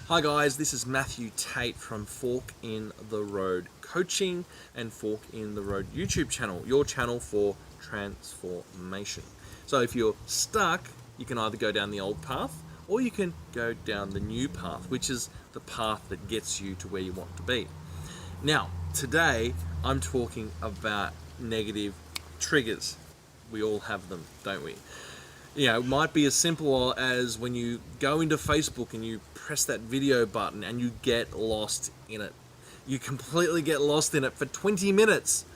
Hi guys, this is Matthew Tate from Fork in the Road Coaching and Fork in the Road YouTube channel, your channel for transformation. So if you're stuck, you can either go down the old path or you can go down the new path, which is the path that gets you to where you want to be. Now, today I'm talking about negative triggers. We all have them, don't we? It might be as simple as when you go into Facebook and you press that video button and you get lost in it. You completely get lost in it for 20 minutes.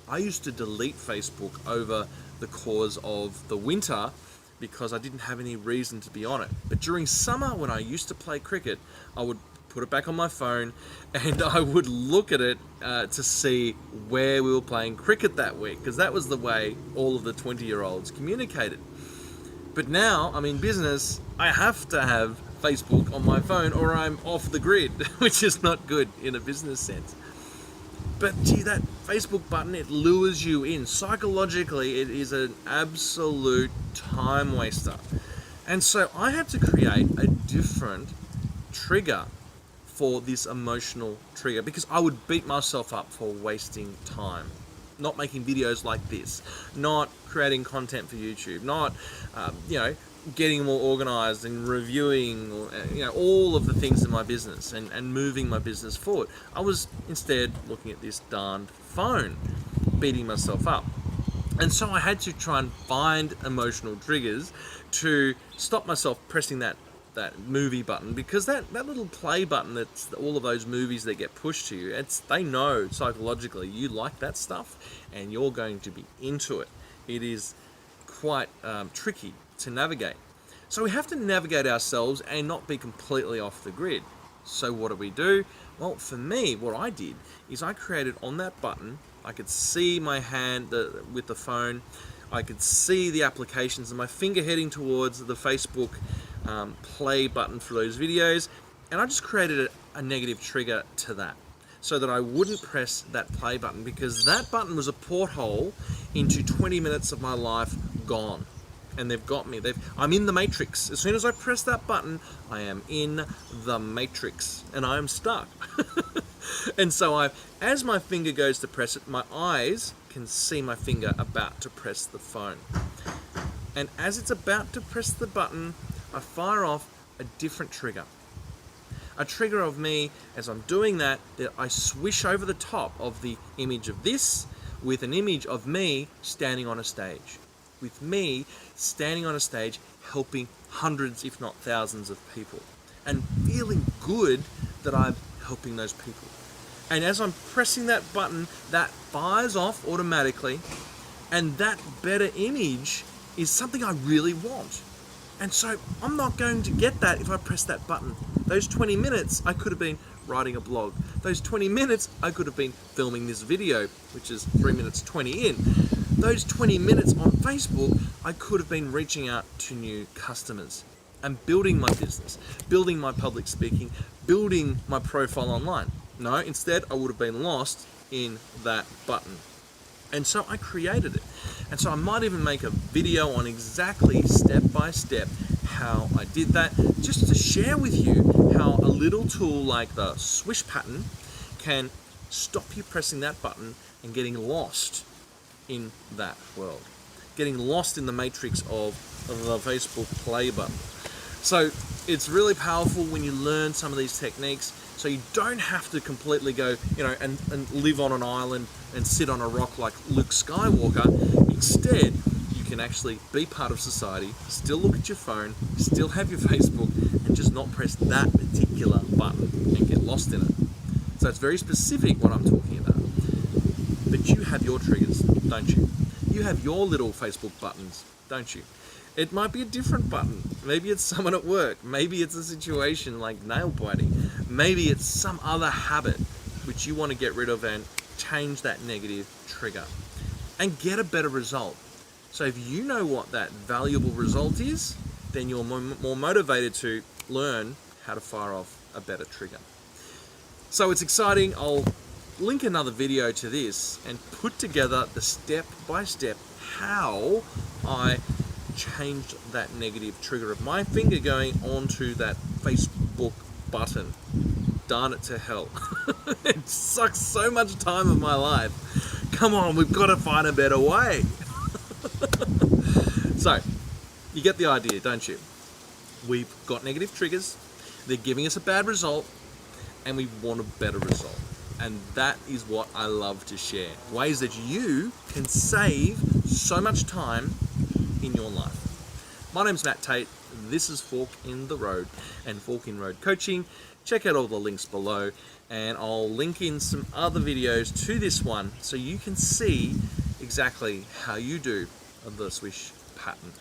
I used to delete Facebook over the course of the winter because I didn't have any reason to be on it. But during summer, when I used to play cricket, I would put it back on my phone and I would look at it to see where we were playing cricket that week, because that was the way all of the 20-year-olds communicated. But now I'm in business, I have to have Facebook on my phone or I'm off the grid, which is not good in a business sense. But gee, that Facebook button, it lures you in. Psychologically, it is an absolute time waster. And so I had to create a different trigger for this emotional trigger, because I would beat myself up for wasting time. Not making videos like this, not creating content for YouTube, not, getting more organized and reviewing, all of the things in my business and moving my business forward. I was instead looking at this darned phone, beating myself up. And so I had to try and find emotional triggers to stop myself pressing that movie button, because that little play button, that's all of those movies that get pushed to you, they know psychologically you like that stuff and you're going to be into it. It is quite tricky to navigate. So we have to navigate ourselves and not be completely off the grid. So what do? Well, for me, what I did is I created on that button, I could see my hand with the phone, I could see the applications and my finger heading towards the Facebook play button for those videos, and I just created a negative trigger to that so that I wouldn't press that play button, because that button was a porthole into 20 minutes of my life gone. And they've got me. I'm in the matrix. As soon as I press that button, I am in the matrix and I am stuck. And so as my finger goes to press it, my eyes can see my finger about to press the phone. And as it's about to press the button, I fire off a different trigger. A trigger of me, as I'm doing that I swish over the top of the image of this with an image of me standing on a stage. With me standing on a stage helping hundreds, if not thousands of people. And feeling good that I'm helping those people. And as I'm pressing that button, that fires off automatically. And that better image is something I really want. And so I'm not going to get that if I press that button. Those 20 minutes, I could have been writing a blog. Those 20 minutes, I could have been filming this video, which is 3 minutes 20 in. Those 20 minutes on Facebook, I could have been reaching out to new customers and building my business, building my public speaking, building my profile online. No, instead, I would have been lost in that button. And so I created it. And so I might even make a video on exactly step by step how I did that, just to share with you how a little tool like the swish pattern can stop you pressing that button and getting lost in that world, getting lost in the matrix of the Facebook play button. So it's really powerful when you learn some of these techniques, so you don't have to completely go, and live on an island and sit on a rock like Luke Skywalker. Instead, you can actually be part of society, still look at your phone, still have your Facebook, and just not press that particular button and get lost in it. So it's very specific what I'm talking about. But you have your triggers, don't you? You have your little Facebook buttons, don't you? It might be a different button. Maybe it's someone at work. Maybe it's a situation like nail biting. Maybe it's some other habit which you want to get rid of and change that negative trigger and get a better result. So if you know what that valuable result is, then you're more motivated to learn how to fire off a better trigger. So it's exciting. I'll link another video to this and put together the step-by-step how I changed that negative trigger of my finger going onto that Facebook button. Darn it to hell. It sucks so much time of my life. Come on, we've got to find a better way. So, you get the idea, don't you? We've got negative triggers, they're giving us a bad result, and we want a better result. And that is what I love to share. Ways that you can save so much time in your life. My name's Matt Tate. This is Fork in the Road and Fork in Road Coaching. Check out all the links below, and I'll link in some other videos to this one so you can see exactly how you do the swish pattern.